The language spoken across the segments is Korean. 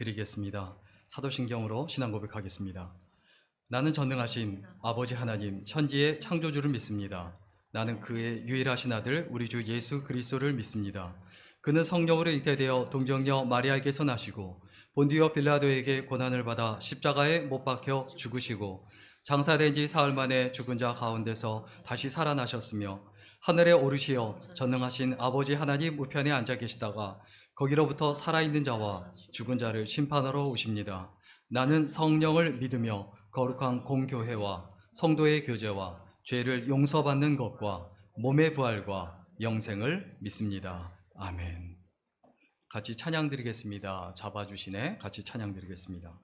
드리겠습니다. 사도신경으로 신앙 고백하겠습니다. 나는 전능하신 아버지 하나님 천지의 창조주를 믿습니다. 나는 그의 유일하신 아들 우리 주 예수 그리스도를 믿습니다. 그는 성령으로 잉태되어 동정녀 마리아에게서 나시고 본디오 빌라도에게 고난을 받아 십자가에 못 박혀 죽으시고 장사된 지 사흘 만에 죽은 자 가운데서 다시 살아나셨으며 하늘에 오르시어 전능하신 아버지 하나님 우편에 앉아 계시다가 거기로부터 살아있는 자와 죽은 자를 심판하러 오십니다. 나는 성령을 믿으며 거룩한 공교회와 성도의 교제와 죄를 용서받는 것과 몸의 부활과 영생을 믿습니다. 아멘. 같이 찬양 드리겠습니다. 잡아주시네. 같이 찬양 드리겠습니다.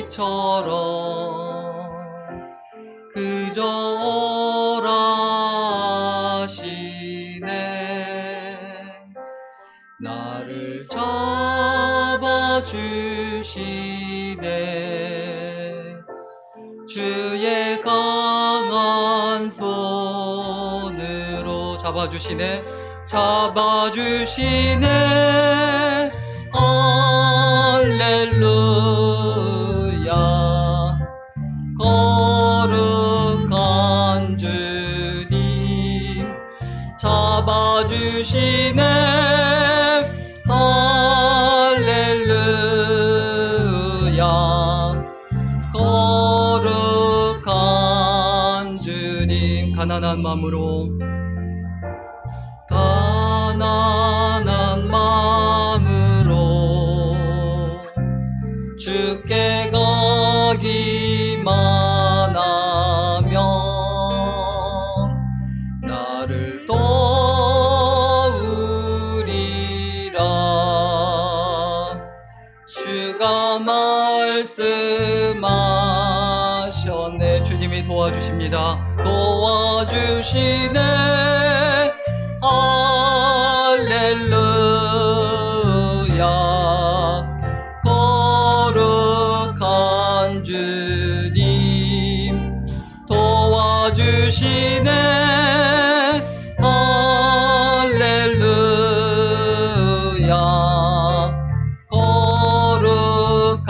어린아이처럼 그저 오라시네 나를 잡아주시네 주의 강한 손으로 잡아주시네 할렐루야 거룩한 주님 잡아주시네 할렐루야 거룩한 주님 가난한 마음으로 주께 가기만 하면 나를 도우리라 주가 말씀하셨네 주님이 도와주십니다 도와주시네 할렐루야 거룩한 주님 도와주시네 할렐루야 거룩한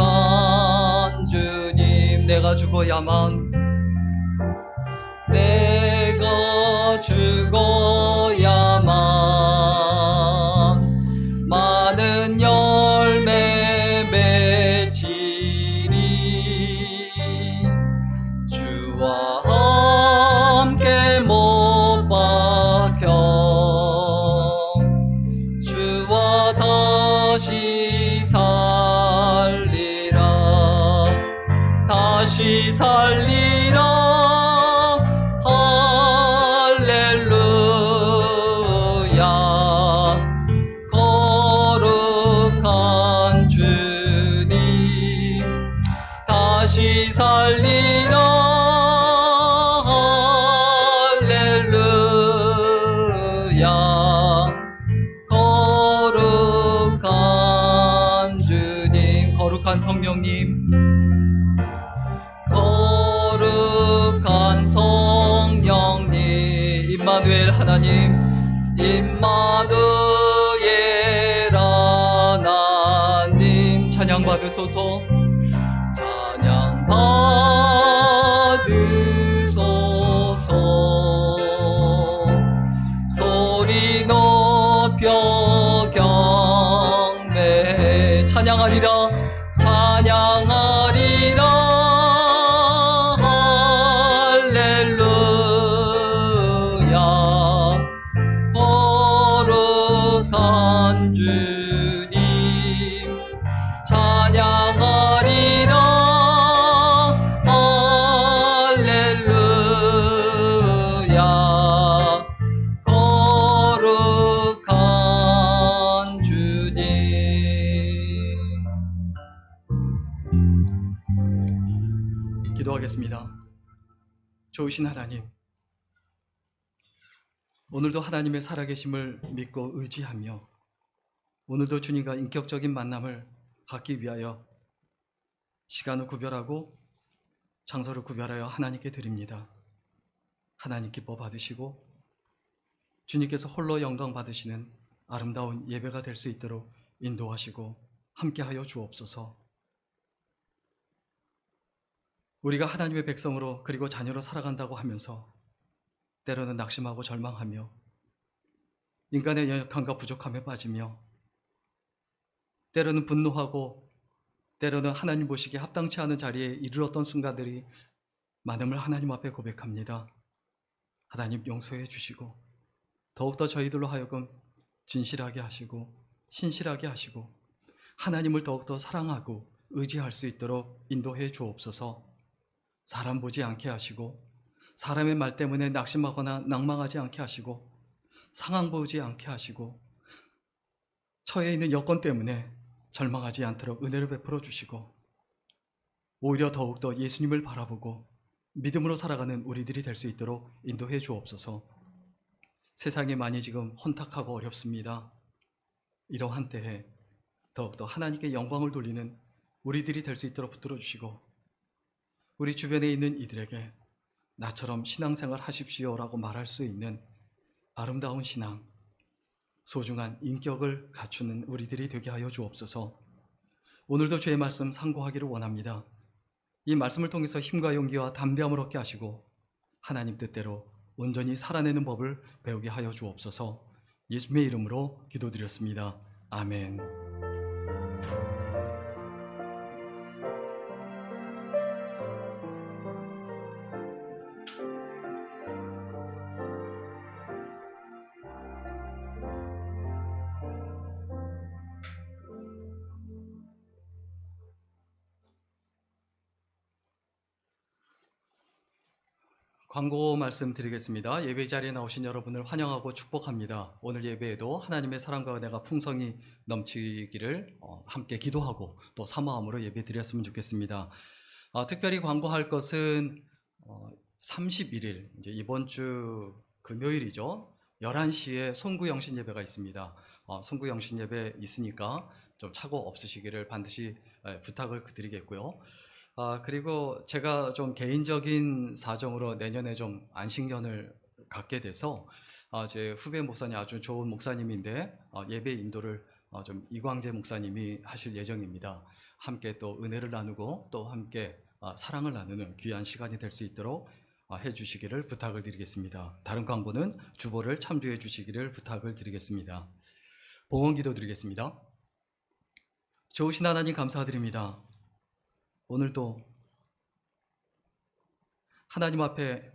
주님 내가 죽어야만 많은 열매 맺으리 주와 함께 못 박혀 주와 다시 살리라 거룩한 주님 다시 살리라 할렐루야 거룩한 주님 거룩한 성령님 거룩한 성령님 임마누엘 하나님 임마누엘 하나님 찬양 받으소서 찬양 받으소서 소리 높여 경배해 찬양하리라 거룩한 주님 찬양하리라 할렐루야 거룩한 주님 기도하겠습니다. 좋으신 하나님 오늘도 하나님의 살아계심을 믿고 의지하며 오늘도 주님과 인격적인 만남을 갖기 위하여 시간을 구별하고 장소를 구별하여 하나님께 드립니다. 하나님 기뻐 받으시고 주님께서 홀로 영광 받으시는 아름다운 예배가 될 수 있도록 인도하시고 함께하여 주옵소서. 우리가 하나님의 백성으로 그리고 자녀로 살아간다고 하면서 때로는 낙심하고 절망하며 인간의 연약함과 부족함에 빠지며 때로는 분노하고 때로는 하나님 보시기에 합당치 않은 자리에 이르렀던 순간들이 많음을 하나님 앞에 고백합니다. 하나님 용서해 주시고 더욱더 저희들로 하여금 진실하게 하시고 신실하게 하시고 하나님을 더욱더 사랑하고 의지할 수 있도록 인도해 주옵소서. 사람 보지 않게 하시고 사람의 말 때문에 낙심하거나 낭망하지 않게 하시고 상황 보지 않게 하시고 처해 있는 여건 때문에 절망하지 않도록 은혜를 베풀어 주시고 오히려 더욱더 예수님을 바라보고 믿음으로 살아가는 우리들이 될 수 있도록 인도해 주옵소서. 세상이 많이 지금 혼탁하고 어렵습니다. 이러한 때에 더욱더 하나님께 영광을 돌리는 우리들이 될 수 있도록 붙들어 주시고 우리 주변에 있는 이들에게 나처럼 신앙생활 하십시오라고 말할 수 있는 아름다운 신앙, 소중한 인격을 갖추는 우리들이 되게 하여 주옵소서. 오늘도 주의 말씀 상고하기를 원합니다. 이 말씀을 통해서 힘과 용기와 담대함을 얻게 하시고 하나님 뜻대로 온전히 살아내는 법을 배우게 하여 주옵소서. 예수님의 이름으로 기도드렸습니다. 아멘. 광고 말씀드리겠습니다. 예배 자리에 나오신 여러분을 환영하고 축복합니다. 오늘 예배에도 하나님의 사랑과 은혜가 풍성히 넘치기를 함께 기도하고 또 사모함으로 예배 드렸으면 좋겠습니다. 특별히 광고할 것은 31일 이제 이번 주 금요일이죠. 11시에 송구영신 예배가 있습니다. 송구영신 예배 있으니까 좀 착오 없으시기를 반드시 부탁을 드리겠고요. 그리고 제가 좀 개인적인 사정으로 내년에 좀 안식년을 갖게 돼서 제 후배 목사님 아주 좋은 목사님인데 예배 인도를 좀 이광재 목사님이 하실 예정입니다. 함께 또 은혜를 나누고 또 함께 사랑을 나누는 귀한 시간이 될 수 있도록 해주시기를 부탁을 드리겠습니다. 다른 광고는 주보를 참조해 주시기를 부탁을 드리겠습니다. 봉헌기도 드리겠습니다. 좋으신 하나님 감사드립니다. 오늘도 하나님 앞에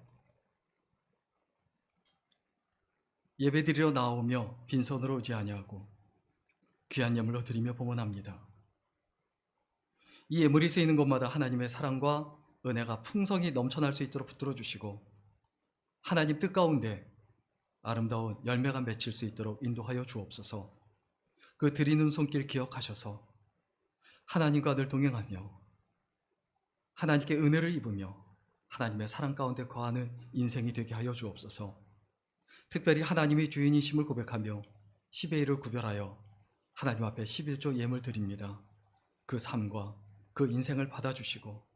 예배드리러 나오며 빈손으로 오지 아니하고 귀한 예물로 드리며 봉헌합니다. 이 예물이 쓰이는 곳마다 하나님의 사랑과 은혜가 풍성히 넘쳐날 수 있도록 붙들어 주시고 하나님 뜻 가운데 아름다운 열매가 맺힐 수 있도록 인도하여 주옵소서. 그 드리는 손길 기억하셔서 하나님과 늘 동행하며 하나님께 은혜를 입으며 하나님의 사랑 가운데 거하는 인생이 되게 하여 주옵소서. 특별히 하나님이 주인이심을 고백하며 10의 1을 구별하여 하나님 앞에 11조 예물 드립니다. 그 삶과 그 인생을 받아주시고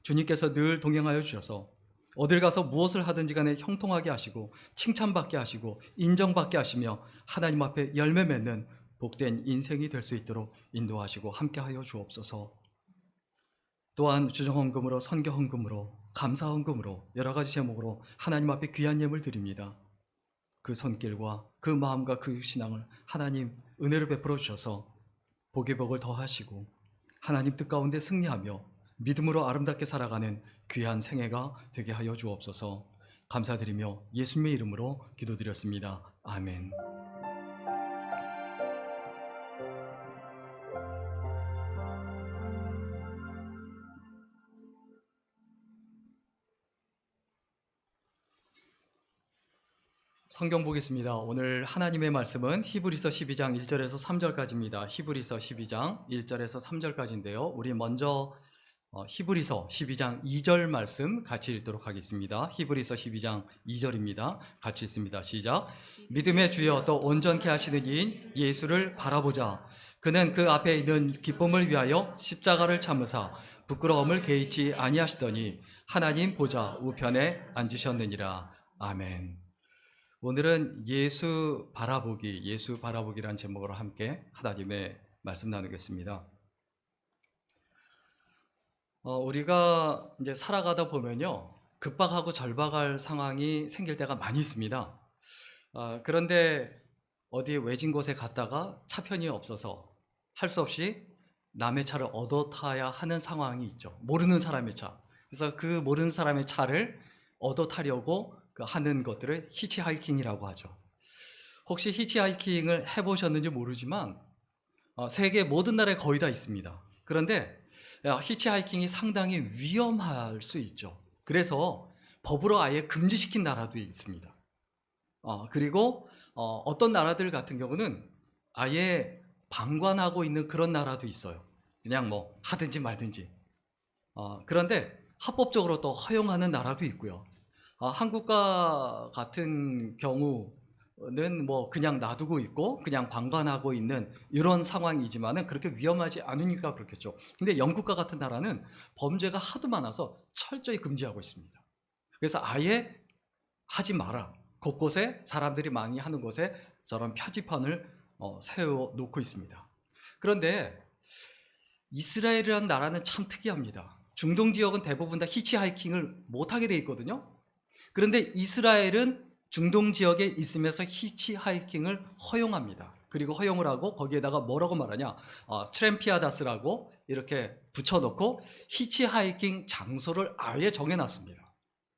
주님께서 늘 동행하여 주셔서 어딜 가서 무엇을 하든지 간에 형통하게 하시고 칭찬받게 하시고 인정받게 하시며 하나님 앞에 열매 맺는 복된 인생이 될 수 있도록 인도하시고 함께하여 주옵소서. 또한 주정헌금으로 선교헌금으로 감사헌금으로 여러 가지 제목으로 하나님 앞에 귀한 예물 드립니다. 그 손길과 그 마음과 그 신앙을 하나님 은혜를 베풀어 주셔서 복의 복을 더하시고 하나님 뜻 가운데 승리하며 믿음으로 아름답게 살아가는 귀한 생애가 되게 하여 주옵소서. 감사드리며 예수님의 이름으로 기도드렸습니다. 아멘. 성경 보겠습니다. 오늘 하나님의 말씀은 히브리서 12장 1절에서 3절까지입니다. 히브리서 12장 1절에서 3절까지인데요. 우리 먼저 히브리서 12장 2절 말씀 같이 읽도록 하겠습니다. 히브리서 12장 2절입니다. 같이 읽습니다. 시작. 믿음의 주여 또 온전케 하시는 이인 예수를 바라보자. 그는 그 앞에 있는 기쁨을 위하여 십자가를 참으사 부끄러움을 개의치 아니하시더니 하나님 보좌 우편에 앉으셨느니라. 아멘. 오늘은 예수 바라보기란 제목으로 함께 하나님의 말씀 나누겠습니다. 우리가 이제 살아가다 보면요, 급박하고 절박할 상황이 생길 때가 많이 있습니다. 그런데 어디 외진 곳에 갔다가 차편이 없어서 할 수 없이 남의 차를 얻어 타야 하는 상황이 있죠. 모르는 사람의 차. 그래서 그 모르는 사람의 차를 얻어 타려고 하는 것들을 히치하이킹이라고 하죠. 혹시 히치하이킹을 해보셨는지 모르지만 세계 모든 나라에 거의 다 있습니다. 그런데 히치하이킹이 상당히 위험할 수 있죠. 그래서 법으로 아예 금지시킨 나라도 있습니다. 그리고 어떤 나라들 같은 경우는 아예 방관하고 있는 그런 나라도 있어요. 그냥 뭐 하든지 말든지. 그런데 합법적으로 또 허용하는 나라도 있고요. 한국과 같은 경우는 뭐 그냥 놔두고 있고 그냥 방관하고 있는 이런 상황이지만은 그렇게 위험하지 않으니까 그렇겠죠. 근데 영국과 같은 나라는 범죄가 하도 많아서 철저히 금지하고 있습니다. 그래서 아예 하지 마라. 곳곳에 사람들이 많이 하는 곳에 저런 표지판을 세워 놓고 있습니다. 그런데 이스라엘이라는 나라는 참 특이합니다. 중동 지역은 대부분 다 히치하이킹을 못하게 돼 있거든요. 그런데 이스라엘은 중동 지역에 있으면서 히치하이킹을 허용합니다. 그리고 허용을 하고 거기에다가 뭐라고 말하냐, 트램피아다스라고 이렇게 붙여놓고 히치하이킹 장소를 아예 정해놨습니다.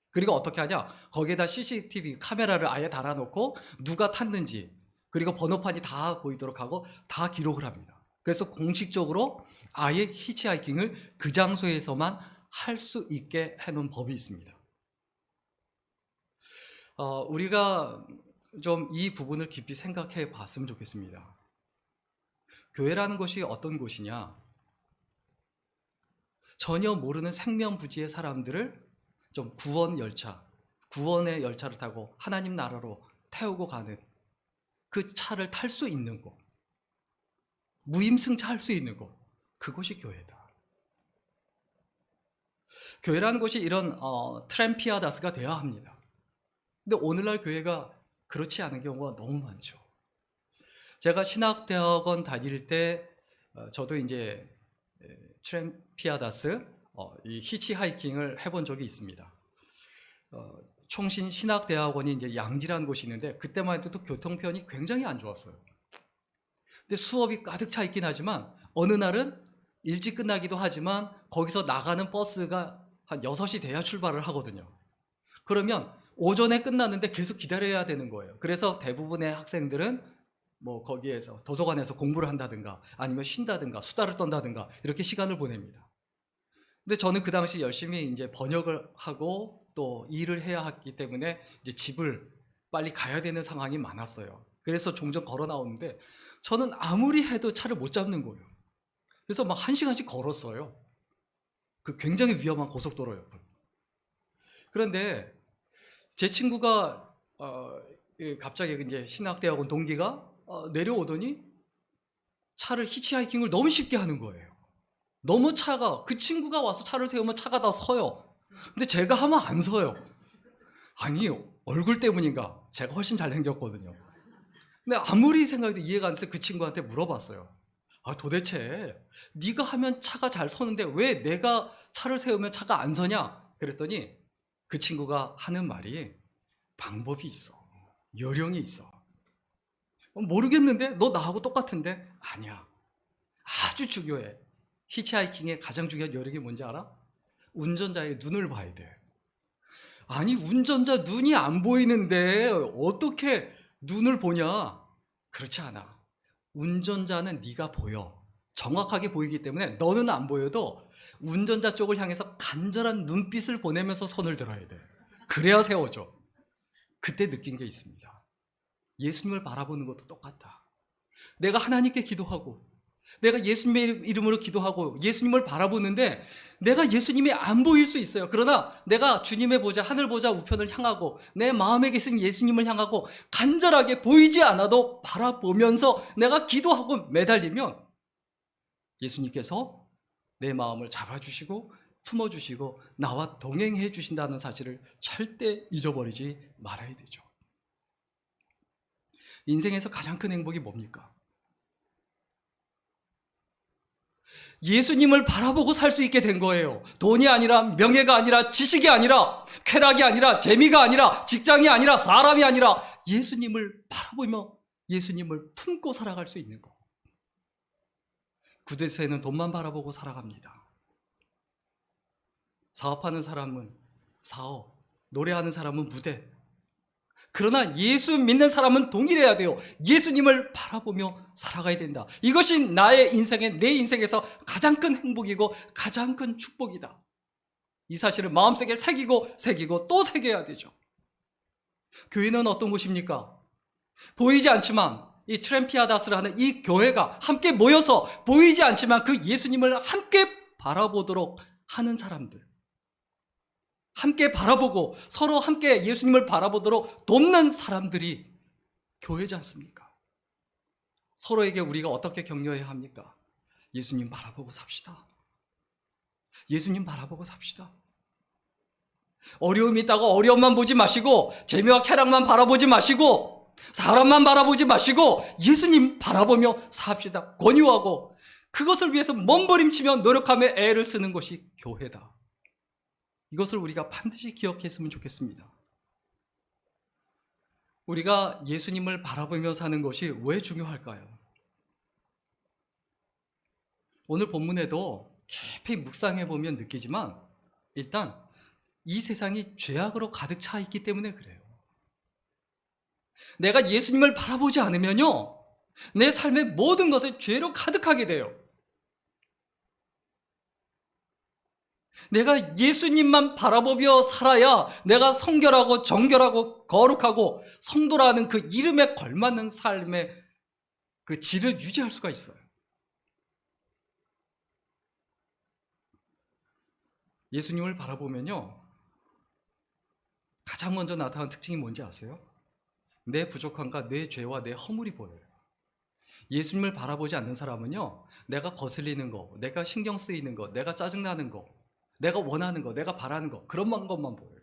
그리고 어떻게 하냐, 거기에다 CCTV 카메라를 아예 달아놓고 누가 탔는지 그리고 번호판이 다 보이도록 하고 다 기록을 합니다. 그래서 공식적으로 아예 히치하이킹을 그 장소에서만 할 수 있게 해놓은 법이 있습니다. 우리가 좀 이 부분을 깊이 생각해 봤으면 좋겠습니다. 교회라는 것이 어떤 곳이냐? 전혀 모르는 생명부지의 사람들을 좀 구원의 열차를 타고 하나님 나라로 태우고 가는 그 차를 탈 수 있는 곳, 무임승차 할 수 있는 곳, 그곳이 교회다. 교회라는 곳이 이런 트램피아다스가 되어야 합니다. 근데 오늘날 교회가 그렇지 않은 경우가 너무 많죠. 제가 신학대학원 다닐 때 저도 이제 트램피아다스 이 히치하이킹을 해본 적이 있습니다. 총신 신학대학원이 이제 양지라는 곳이 있는데 그때만 해도 교통편이 굉장히 안 좋았어요. 근데 수업이 가득 차 있긴 하지만 어느 날은 일찍 끝나기도 하지만 거기서 나가는 버스가 한 6시 돼야 출발을 하거든요. 그러면 오전에 끝났는데 계속 기다려야 되는 거예요. 그래서 대부분의 학생들은 뭐 거기에서 도서관에서 공부를 한다든가 아니면 쉰다든가 수다를 떤다든가 이렇게 시간을 보냅니다. 근데 저는 그 당시 열심히 이제 번역을 하고 또 일을 해야 했기 때문에 이제 집을 빨리 가야 되는 상황이 많았어요. 그래서 종종 걸어 나오는데 저는 아무리 해도 차를 못 잡는 거예요. 그래서 막 1시간씩 걸었어요. 그 굉장히 위험한 고속도로 옆을. 그런데 제 친구가 갑자기 이제 신학대학원 동기가 내려오더니 차를 히치하이킹을 너무 쉽게 하는 거예요. 너무 차가, 그 친구가 와서 차를 세우면 차가 다 서요. 근데 제가 하면 안 서요. 아니, 얼굴 때문인가? 제가 훨씬 잘생겼거든요. 근데 아무리 생각해도 이해가 안 돼서 그 친구한테 물어봤어요. 도대체 네가 하면 차가 잘 서는데 왜 내가 차를 세우면 차가 안 서냐? 그랬더니 그 친구가 하는 말이 방법이 있어. 요령이 있어. 모르겠는데? 너 나하고 똑같은데? 아니야. 아주 중요해. 히치하이킹의 가장 중요한 요령이 뭔지 알아? 운전자의 눈을 봐야 돼. 아니, 운전자 눈이 안 보이는데 어떻게 눈을 보냐? 그렇지 않아. 운전자는 네가 보여. 정확하게 보이기 때문에 너는 안 보여도 운전자 쪽을 향해서 간절한 눈빛을 보내면서 손을 들어야 돼. 그래야 세워져. 그때 느낀 게 있습니다. 예수님을 바라보는 것도 똑같다. 내가 하나님께 기도하고 내가 예수님의 이름으로 기도하고 예수님을 바라보는데 내가 예수님이 안 보일 수 있어요. 그러나 내가 주님의 보좌, 하늘 보좌 우편을 향하고 내 마음에 계신 예수님을 향하고 간절하게 보이지 않아도 바라보면서 내가 기도하고 매달리면 예수님께서 내 마음을 잡아주시고 품어주시고 나와 동행해 주신다는 사실을 절대 잊어버리지 말아야 되죠. 인생에서 가장 큰 행복이 뭡니까? 예수님을 바라보고 살 수 있게 된 거예요. 돈이 아니라, 명예가 아니라, 지식이 아니라, 쾌락이 아니라, 재미가 아니라, 직장이 아니라, 사람이 아니라 예수님을 바라보며 예수님을 품고 살아갈 수 있는 거. 구대세는 돈만 바라보고 살아갑니다. 사업하는 사람은 사업, 노래하는 사람은 무대. 그러나 예수 믿는 사람은 동일해야 돼요. 예수님을 바라보며 살아가야 된다. 이것이 나의 인생에, 내 인생에서 가장 큰 행복이고 가장 큰 축복이다. 이 사실을 마음속에 새기고 또 새겨야 되죠. 교회는 어떤 곳입니까? 보이지 않지만 이 트램피아다스를 하는 이 교회가 함께 모여서 보이지 않지만 그 예수님을 함께 바라보도록 하는 사람들, 함께 바라보고 서로 함께 예수님을 바라보도록 돕는 사람들이 교회지 않습니까? 서로에게 우리가 어떻게 격려해야 합니까? 예수님 바라보고 삽시다. 예수님 바라보고 삽시다. 어려움이 있다고 어려움만 보지 마시고 재미와 쾌락만 바라보지 마시고 사람만 바라보지 마시고 예수님 바라보며 삽시다. 권유하고 그것을 위해서 몸부림치며 노력하며 애를 쓰는 것이 교회다. 이것을 우리가 반드시 기억했으면 좋겠습니다. 우리가 예수님을 바라보며 사는 것이 왜 중요할까요? 오늘 본문에도 깊이 묵상해보면 느끼지만 일단 이 세상이 죄악으로 가득 차 있기 때문에 그래요. 내가 예수님을 바라보지 않으면요, 내 삶의 모든 것을 죄로 가득하게 돼요. 내가 예수님만 바라보며 살아야 내가 성결하고 정결하고 거룩하고 성도라는 그 이름에 걸맞는 삶의 그 질을 유지할 수가 있어요. 예수님을 바라보면요, 가장 먼저 나타나는 특징이 뭔지 아세요? 내 부족함과 내 죄와 내 허물이 보여요. 예수님을 바라보지 않는 사람은요, 내가 거슬리는 거, 내가 신경 쓰이는 거, 내가 짜증나는 거, 내가 원하는 거, 내가 바라는 거, 그런 것만 보여요.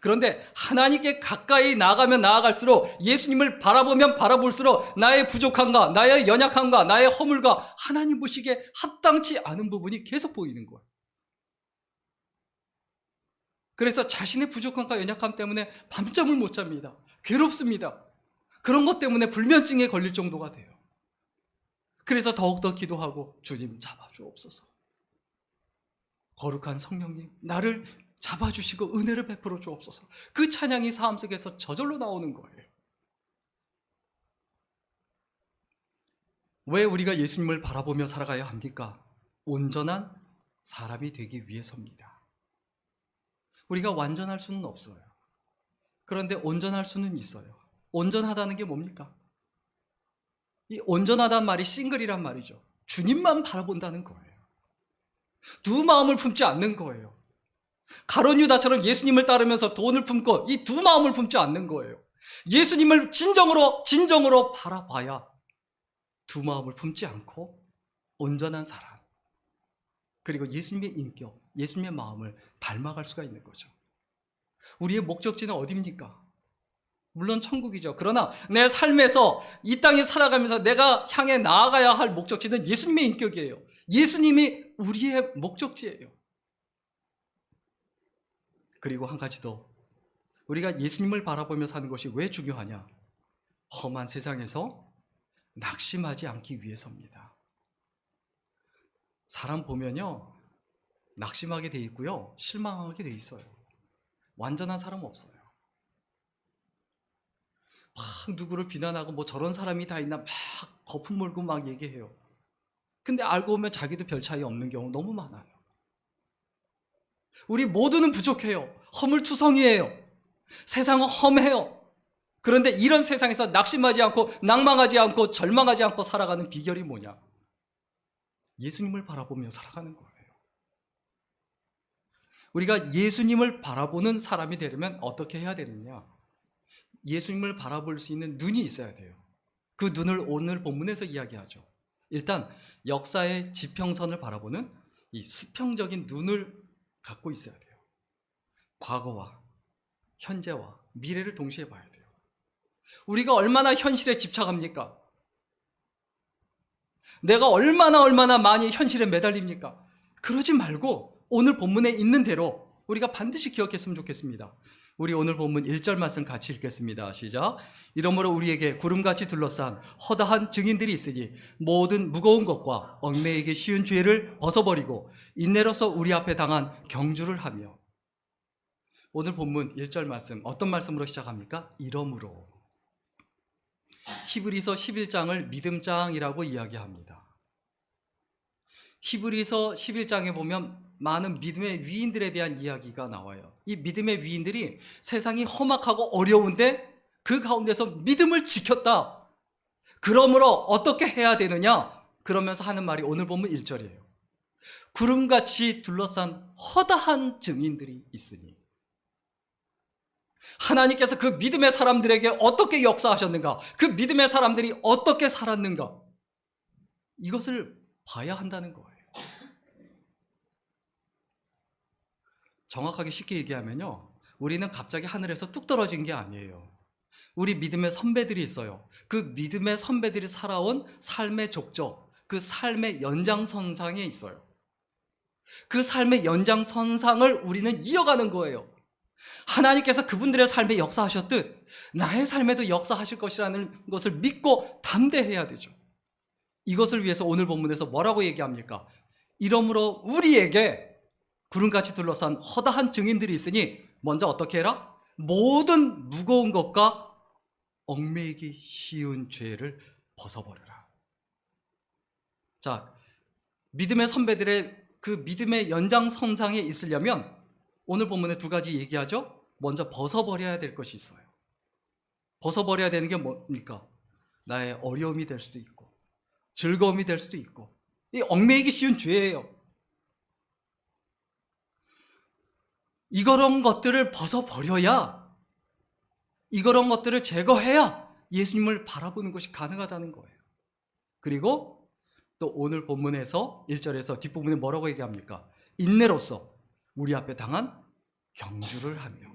그런데 하나님께 가까이 나아가면 나아갈수록, 예수님을 바라보면 바라볼수록 나의 부족함과 나의 연약함과 나의 허물과 하나님 보시기에 합당치 않은 부분이 계속 보이는 거예요. 그래서 자신의 부족함과 연약함 때문에 밤잠을 못 잡니다. 괴롭습니다. 그런 것 때문에 불면증에 걸릴 정도가 돼요. 그래서 더욱더 기도하고, 주님 잡아주옵소서. 거룩한 성령님, 나를 잡아주시고 은혜를 베풀어 주옵소서. 그 찬양이 삶 속에서 저절로 나오는 거예요. 왜 우리가 예수님을 바라보며 살아가야 합니까? 온전한 사람이 되기 위해서입니다. 우리가 완전할 수는 없어요. 그런데 온전할 수는 있어요. 온전하다는 게 뭡니까? 이 온전하다는 말이 싱글이란 말이죠. 주님만 바라본다는 거예요. 두 마음을 품지 않는 거예요. 가룟 유다처럼 예수님을 따르면서 돈을 품고 이 두 마음을 품지 않는 거예요. 예수님을 진정으로 바라봐야 두 마음을 품지 않고 온전한 사람, 그리고 예수님의 인격, 예수님의 마음을 닮아갈 수가 있는 거죠. 우리의 목적지는 어디입니까? 물론 천국이죠. 그러나 내 삶에서 이 땅에 살아가면서 내가 향해 나아가야 할 목적지는 예수님의 인격이에요. 예수님이 우리의 목적지예요. 그리고 한 가지 더, 우리가 예수님을 바라보며 사는 것이 왜 중요하냐? 험한 세상에서 낙심하지 않기 위해서입니다. 사람 보면요, 낙심하게 돼 있고요, 실망하게 돼 있어요. 완전한 사람 없어요. 막 누구를 비난하고 뭐 저런 사람이 다 있나 막 거품 물고 막 얘기해요. 근데 알고 보면 자기도 별 차이 없는 경우 너무 많아요. 우리 모두는 부족해요. 허물투성이에요. 세상은 험해요. 그런데 이런 세상에서 낙심하지 않고 낭망하지 않고 절망하지 않고 살아가는 비결이 뭐냐? 예수님을 바라보며 살아가는 거예요. 우리가 예수님을 바라보는 사람이 되려면 어떻게 해야 되느냐? 예수님을 바라볼 수 있는 눈이 있어야 돼요. 그 눈을 오늘 본문에서 이야기하죠. 일단 역사의 지평선을 바라보는 이 수평적인 눈을 갖고 있어야 돼요. 과거와 현재와 미래를 동시에 봐야 돼요. 우리가 얼마나 현실에 집착합니까? 내가 얼마나 많이 현실에 매달립니까? 그러지 말고 오늘 본문에 있는 대로 우리가 반드시 기억했으면 좋겠습니다. 우리 오늘 본문 1절 말씀 같이 읽겠습니다. 시작. 이러므로 우리에게 구름같이 둘러싼 허다한 증인들이 있으니 모든 무거운 것과 얽매이기 쉬운 죄를 벗어버리고 인내로서 우리 앞에 당한 경주를 하며. 오늘 본문 1절 말씀 어떤 말씀으로 시작합니까? 이러므로. 히브리서 11장을 믿음장이라고 이야기합니다. 히브리서 11장에 보면 많은 믿음의 위인들에 대한 이야기가 나와요. 이 믿음의 위인들이 세상이 험악하고 어려운데 그 가운데서 믿음을 지켰다. 그러므로 어떻게 해야 되느냐? 그러면서 하는 말이 오늘 본문 1절이에요. 구름같이 둘러싼 허다한 증인들이 있으니. 하나님께서 그 믿음의 사람들에게 어떻게 역사하셨는가? 그 믿음의 사람들이 어떻게 살았는가? 이것을 봐야 한다는 거예요. 정확하게 쉽게 얘기하면요, 우리는 갑자기 하늘에서 뚝 떨어진 게 아니에요. 우리 믿음의 선배들이 있어요. 그 믿음의 선배들이 살아온 삶의 족적, 그 삶의 연장선상에 있어요. 그 삶의 연장선상을 우리는 이어가는 거예요. 하나님께서 그분들의 삶에 역사하셨듯 나의 삶에도 역사하실 것이라는 것을 믿고 담대해야 되죠. 이것을 위해서 오늘 본문에서 뭐라고 얘기합니까? 이러므로 우리에게 구름같이 둘러싼 허다한 증인들이 있으니 먼저 어떻게 해라? 모든 무거운 것과 얽매이기 쉬운 죄를 벗어버려라. 자, 믿음의 선배들의 그 믿음의 연장선상에 있으려면 오늘 본문에 두 가지 얘기하죠. 먼저 벗어버려야 될 것이 있어요. 벗어버려야 되는 게 뭡니까? 나의 어려움이 될 수도 있고 즐거움이 될 수도 있고 이 얽매이기 쉬운 죄예요. 이런 것들을 벗어버려야, 이런 것들을 제거해야 예수님을 바라보는 것이 가능하다는 거예요. 그리고 또 오늘 본문에서 1절에서 뒷부분에 뭐라고 얘기합니까? 인내로서 우리 앞에 당한 경주를 하며.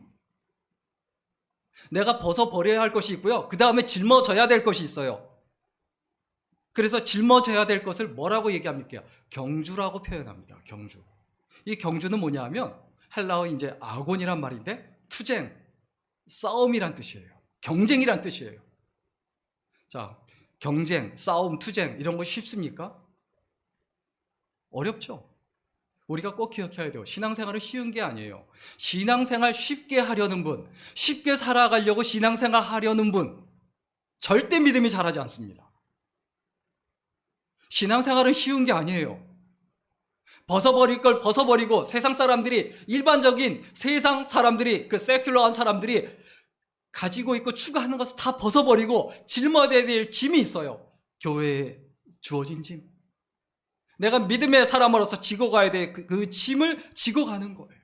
내가 벗어버려야 할 것이 있고요, 그 다음에 짊어져야 될 것이 있어요. 그래서 짊어져야 될 것을 뭐라고 얘기합니까? 경주라고 표현합니다. 경주. 이 경주는 뭐냐 하면 헬라어 이제 아곤이란 말인데 투쟁, 싸움이란 뜻이에요. 경쟁이란 뜻이에요. 자, 경쟁, 싸움, 투쟁 이런 거 쉽습니까? 어렵죠. 우리가 꼭 기억해야 돼요. 신앙생활은 쉬운 게 아니에요. 신앙생활 쉽게 하려는 분, 쉽게 살아가려고 신앙생활 하려는 분, 절대 믿음이 자라지 않습니다. 신앙생활은 쉬운 게 아니에요. 벗어버릴 걸 벗어버리고 세상 사람들이, 일반적인 세상 사람들이, 그 세큘러한 사람들이 가지고 있고 추구하는 것을 다 벗어버리고 짊어져야 될 짐이 있어요. 교회에 주어진 짐. 내가 믿음의 사람으로서 지고 가야 될 그 짐을 지고 가는 거예요.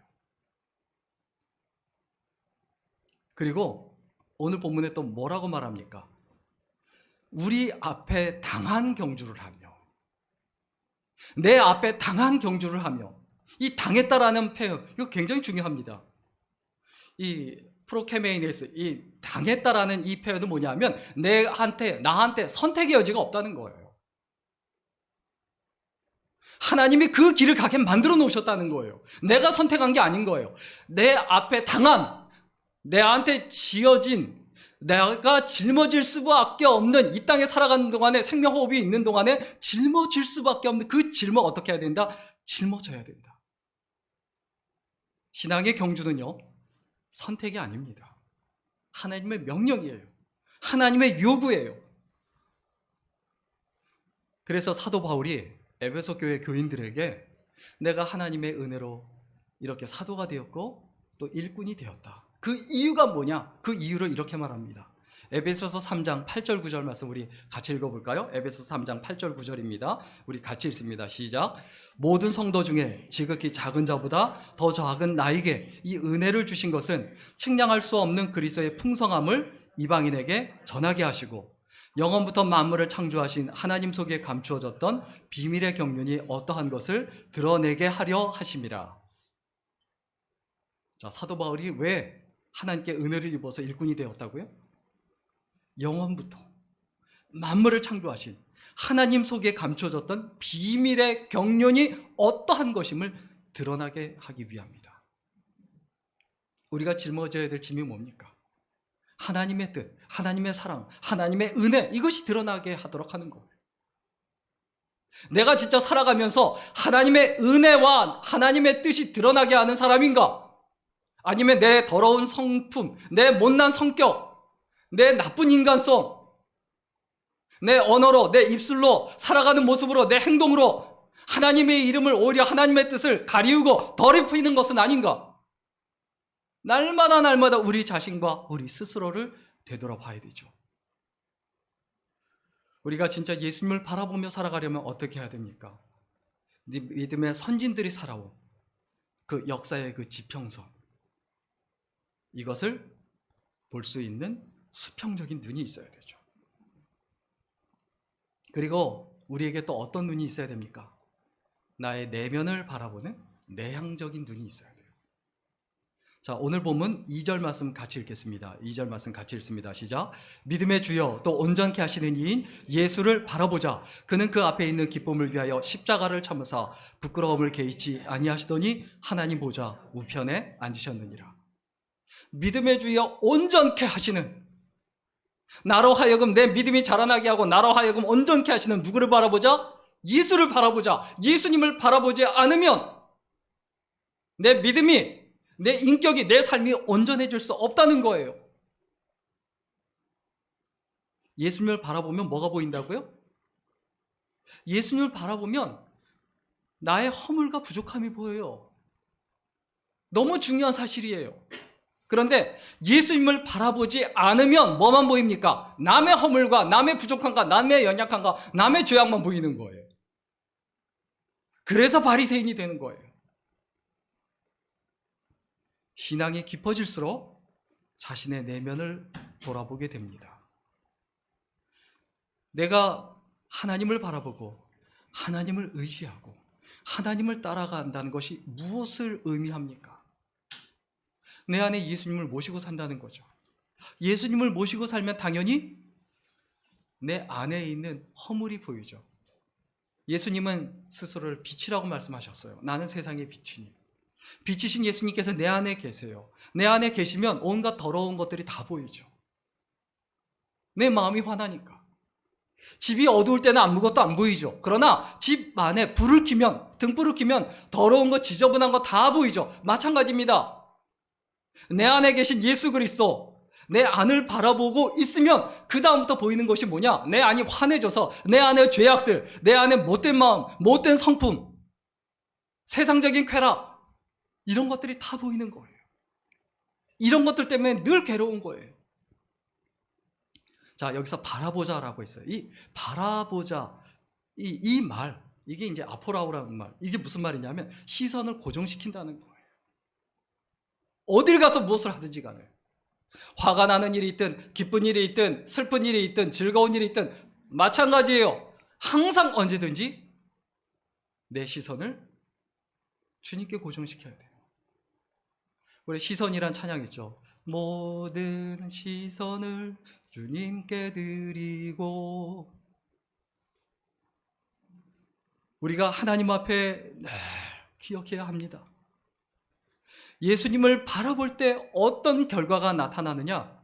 그리고 오늘 본문에 또 뭐라고 말합니까? 우리 앞에 당한 경주를 하며. 내 앞에 당한 경주를 하며. 이 당했다라는 표현, 이거 굉장히 중요합니다. 이 프로케메이네스, 이 당했다라는 이 표현은 뭐냐면 나한테 선택의 여지가 없다는 거예요. 하나님이 그 길을 가게 만들어 놓으셨다는 거예요. 내가 선택한 게 아닌 거예요. 내 앞에 당한, 내한테 지어진, 내가 짊어질 수밖에 없는, 이 땅에 살아가는 동안에, 생명호흡이 있는 동안에 짊어질 수밖에 없는 그 짐을 어떻게 해야 된다? 짊어져야 된다. 신앙의 경주는요, 선택이 아닙니다. 하나님의 명령이에요. 하나님의 요구예요. 그래서 사도 바울이 에베소 교회 교인들에게 내가 하나님의 은혜로 이렇게 사도가 되었고 또 일꾼이 되었다. 그 이유가 뭐냐? 그 이유를 이렇게 말합니다. 에베소서 3장 8절 9절 말씀 우리 같이 읽어볼까요? 에베소서 3장 8절 9절입니다. 우리 같이 읽습니다. 시작. 모든 성도 중에 지극히 작은 자보다 더 작은 나에게 이 은혜를 주신 것은 측량할 수 없는 그리스도의 풍성함을 이방인에게 전하게 하시고 영원부터 만물을 창조하신 하나님 속에 감추어졌던 비밀의 경륜이 어떠한 것을 드러내게 하려 하심이라. 자, 사도 바울이 왜 하나님께 은혜를 입어서 일꾼이 되었다고요? 영원부터 만물을 창조하신 하나님 속에 감춰졌던 비밀의 경륜이 어떠한 것임을 드러나게 하기 위함이다. 우리가 짊어져야 될 짐이 뭡니까? 하나님의 뜻, 하나님의 사랑, 하나님의 은혜, 이것이 드러나게 하도록 하는 거예요. 내가 진짜 살아가면서 하나님의 은혜와 하나님의 뜻이 드러나게 하는 사람인가? 아니면 내 더러운 성품, 내 못난 성격, 내 나쁜 인간성, 내 언어로, 내 입술로, 살아가는 모습으로, 내 행동으로 하나님의 이름을 오히려 하나님의 뜻을 가리우고 더럽히는 것은 아닌가? 날마다 우리 자신과 우리 스스로를 되돌아봐야 되죠. 우리가 진짜 예수님을 바라보며 살아가려면 어떻게 해야 됩니까? 믿음의 선진들이 살아온 그 역사의 그 지평선, 이것을 볼 수 있는 수평적인 눈이 있어야 되죠. 그리고 우리에게 또 어떤 눈이 있어야 됩니까? 나의 내면을 바라보는 내향적인 눈이 있어야 돼요. 자, 오늘 본문 2절 말씀 같이 읽겠습니다. 2절 말씀 같이 읽습니다. 시작. 믿음의 주여 또 온전케 하시는 이인 예수를 바라보자. 그는 그 앞에 있는 기쁨을 위하여 십자가를 참으사 부끄러움을 개의치 아니하시더니 하나님 보좌 우편에 앉으셨느니라. 믿음의 주여 온전케 하시는, 나로 하여금 내 믿음이 자라나게 하고 나로 하여금 온전케 하시는 누구를 바라보자? 예수를 바라보자. 예수님을 바라보지 않으면 내 믿음이, 내 인격이, 내 삶이 온전해질 수 없다는 거예요. 예수님을 바라보면 뭐가 보인다고요? 예수님을 바라보면 나의 허물과 부족함이 보여요. 너무 중요한 사실이에요. 그런데 예수님을 바라보지 않으면 뭐만 보입니까? 남의 허물과 남의 부족함과 남의 연약함과 남의 죄악만 보이는 거예요. 그래서 바리새인이 되는 거예요. 신앙이 깊어질수록 자신의 내면을 돌아보게 됩니다. 내가 하나님을 바라보고 하나님을 의지하고 하나님을 따라간다는 것이 무엇을 의미합니까? 내 안에 예수님을 모시고 산다는 거죠. 예수님을 모시고 살면 당연히 내 안에 있는 허물이 보이죠. 예수님은 스스로를 빛이라고 말씀하셨어요. 나는 세상의 빛이니. 빛이신 예수님께서 내 안에 계세요. 내 안에 계시면 온갖 더러운 것들이 다 보이죠. 내 마음이 화나니까. 집이 어두울 때는 아무것도 안 보이죠. 그러나 집 안에 불을 켜면, 등불을 켜면 더러운 것, 지저분한 거 다 보이죠. 마찬가지입니다. 내 안에 계신 예수 그리스도, 내 안을 바라보고 있으면 그 다음부터 보이는 것이 뭐냐? 내 안이 환해져서 내 안의 죄악들, 내 안의 못된 마음, 못된 성품, 세상적인 쾌락, 이런 것들이 다 보이는 거예요. 이런 것들 때문에 늘 괴로운 거예요. 자, 여기서 바라보자라고 했어요. 이 바라보자, 이 말, 이게 이제 아포라오라는 말, 이게 무슨 말이냐면 시선을 고정시킨다는 거예요. 어딜 가서 무엇을 하든지 간에 화가 나는 일이 있든 기쁜 일이 있든 슬픈 일이 있든 즐거운 일이 있든 마찬가지예요. 항상 언제든지 내 시선을 주님께 고정시켜야 돼요. 우리 시선이란 찬양 있죠. 모든 시선을 주님께 드리고, 우리가 하나님 앞에 기억해야 합니다. 예수님을 바라볼 때 어떤 결과가 나타나느냐?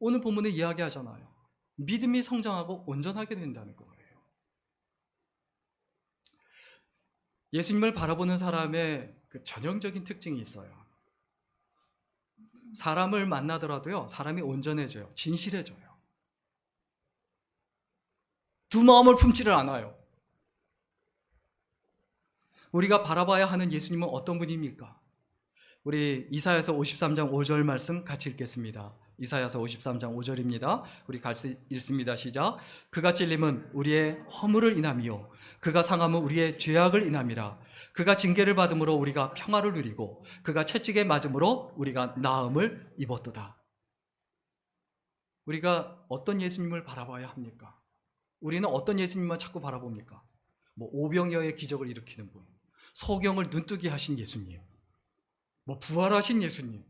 오늘 본문에 이야기하잖아요. 믿음이 성장하고 온전하게 된다는 거예요. 예수님을 바라보는 사람의 그 전형적인 특징이 있어요. 사람을 만나더라도요, 사람이 온전해져요. 진실해져요. 두 마음을 품지를 않아요. 우리가 바라봐야 하는 예수님은 어떤 분입니까? 우리 이사야서 53장 5절 말씀 같이 읽겠습니다. 이사야서 53장 5절입니다. 우리 같이 읽습니다. 시작. 그가 찔림은 우리의 허물을 인함이요 그가 상함은 우리의 죄악을 인함이라. 그가 징계를 받음으로 우리가 평화를 누리고 그가 채찍에 맞음으로 우리가 나음을 입었도다. 우리가 어떤 예수님을 바라봐야 합니까? 우리는 어떤 예수님만 자꾸 바라봅니까? 오병이어의 기적을 일으키는 분, 소경을 눈뜨게 하신 예수님, 부활하신 예수님,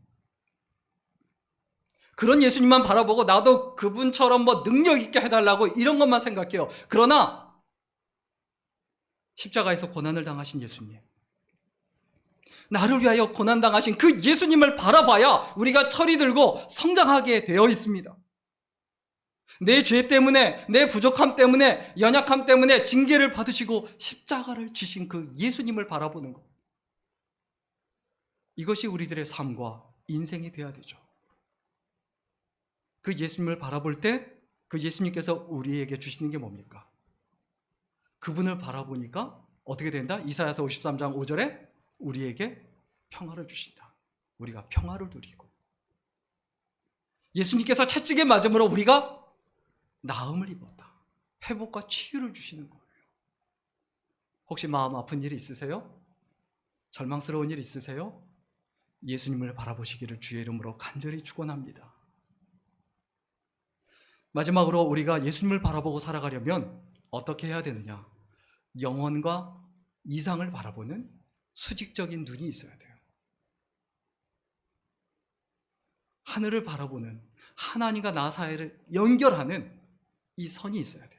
그런 예수님만 바라보고 나도 그분처럼 능력 있게 해달라고 이런 것만 생각해요. 그러나 십자가에서 고난을 당하신 예수님, 나를 위하여 고난당하신 그 예수님을 바라봐야 우리가 철이 들고 성장하게 되어 있습니다. 내 죄 때문에, 내 부족함 때문에, 연약함 때문에 징계를 받으시고 십자가를 지신 그 예수님을 바라보는 것, 이것이 우리들의 삶과 인생이 되어야 되죠. 그 예수님을 바라볼 때 그 예수님께서 우리에게 주시는 게 뭡니까? 그분을 바라보니까 어떻게 된다? 이사야서 53장 5절에 우리에게 평화를 주신다. 우리가 평화를 누리고 예수님께서 채찍에 맞음으로 우리가 나음을 입었다. 회복과 치유를 주시는 거예요. 혹시 마음 아픈 일이 있으세요? 절망스러운 일 있으세요? 예수님을 바라보시기를 주의 이름으로 간절히 축원합니다. 마지막으로 우리가 예수님을 바라보고 살아가려면 어떻게 해야 되느냐? 영혼과 이상을 바라보는 수직적인 눈이 있어야 돼요. 하늘을 바라보는, 하나님과 나 사이를 연결하는 이 선이 있어야 돼요.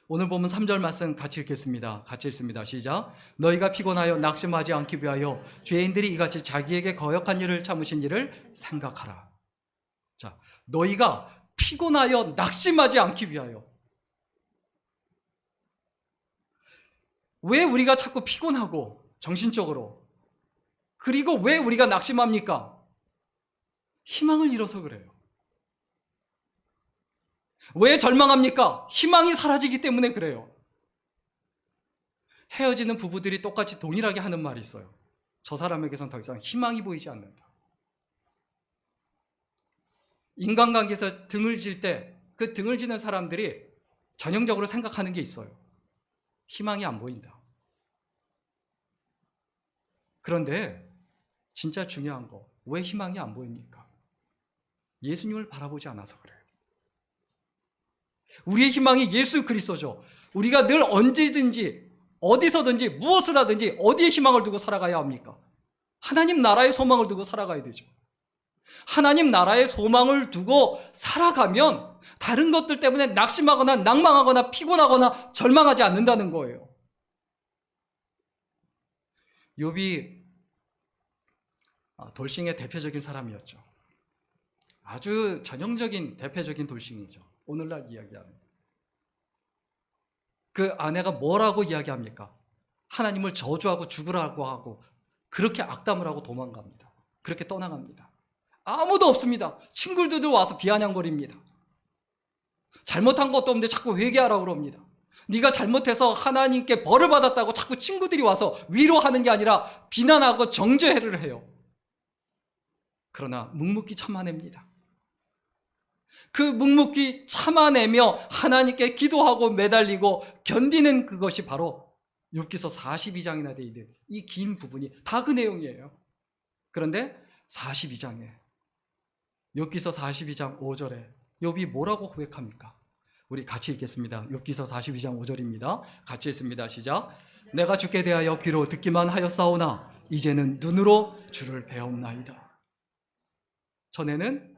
오늘 보면 3절 말씀 같이 읽겠습니다. 같이 읽습니다. 시작. 너희가 피곤하여 낙심하지 않기 위하여 죄인들이 이같이 자기에게 거역한 일을 참으신 일을 생각하라. 자, 너희가 피곤하여 낙심하지 않기 위하여. 왜 우리가 자꾸 피곤하고 정신적으로, 그리고 왜 우리가 낙심합니까? 희망을 잃어서 그래요. 왜 절망합니까? 희망이 사라지기 때문에 그래요. 헤어지는 부부들이 똑같이 동일하게 하는 말이 있어요. 저 사람에게선 더 이상 희망이 보이지 않는다. 인간관계에서 등을 질 때 그 등을 지는 사람들이 전형적으로 생각하는 게 있어요. 희망이 안 보인다. 그런데 진짜 중요한 거, 왜 희망이 안 보입니까? 예수님을 바라보지 않아서 그래요. 우리의 희망이 예수 그리스도죠. 우리가 늘 언제든지 어디서든지 무엇을 하든지 어디에 희망을 두고 살아가야 합니까? 하나님 나라의 소망을 두고 살아가야 되죠. 하나님 나라의 소망을 두고 살아가면 다른 것들 때문에 낙심하거나 낭망하거나 피곤하거나 절망하지 않는다는 거예요. 욥이 돌싱의 대표적인 사람이었죠. 아주 전형적인 대표적인 돌싱이죠. 오늘날 이야기하는. 그 아내가 뭐라고 이야기합니까? 하나님을 저주하고 죽으라고 하고 그렇게 악담을 하고 도망갑니다. 그렇게 떠나갑니다. 아무도 없습니다. 친구들도 와서 비아냥거립니다. 잘못한 것도 없는데 자꾸 회개하라고 그럽니다. 네가 잘못해서 하나님께 벌을 받았다고 자꾸 친구들이 와서 위로하는 게 아니라 비난하고 정죄를 해요. 그러나 묵묵히 참아냅니다. 그 묵묵히 참아내며 하나님께 기도하고 매달리고 견디는 그것이 바로 욥기서 42장이나 되어 있는 이 긴 부분이 다 그 내용이에요. 그런데 42장에 욥기서 42장 5절에 욥이 뭐라고 고백합니까? 우리 같이 읽겠습니다. 욥기서 42장 5절입니다. 같이 읽습니다. 시작. 내가 주께 대하여 귀로 듣기만 하였사오나 이제는 눈으로 주를 배움나이다. 전에는